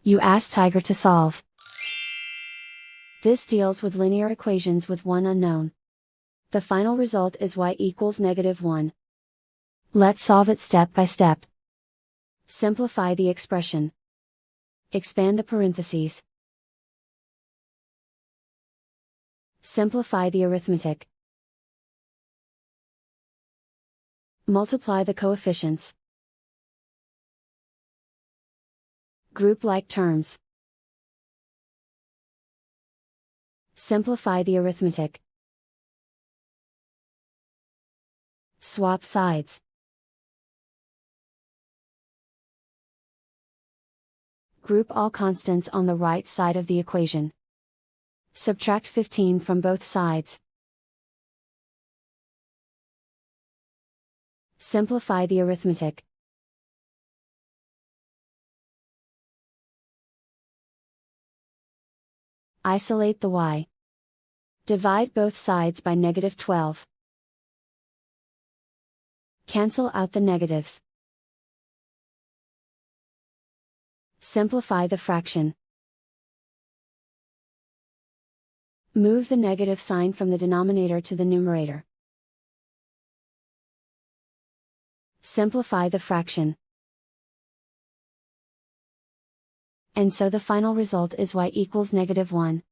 You ask Tiger to solve. This deals with linear equations with one unknown. The final result is y equals -1. Let's solve it step by step. Simplify the expression. Expand the parentheses. Simplify the arithmetic. Multiply the coefficients. Group like terms. Simplify the arithmetic. Swap sides. Group all constants on the right side of the equation. Subtract 15 from both sides. Simplify the arithmetic. Isolate the y. Divide both sides by -12. Cancel out the negatives. Simplify the fraction. Move the negative sign from the denominator to the numerator. Simplify the fraction. And so the final result is y equals -1.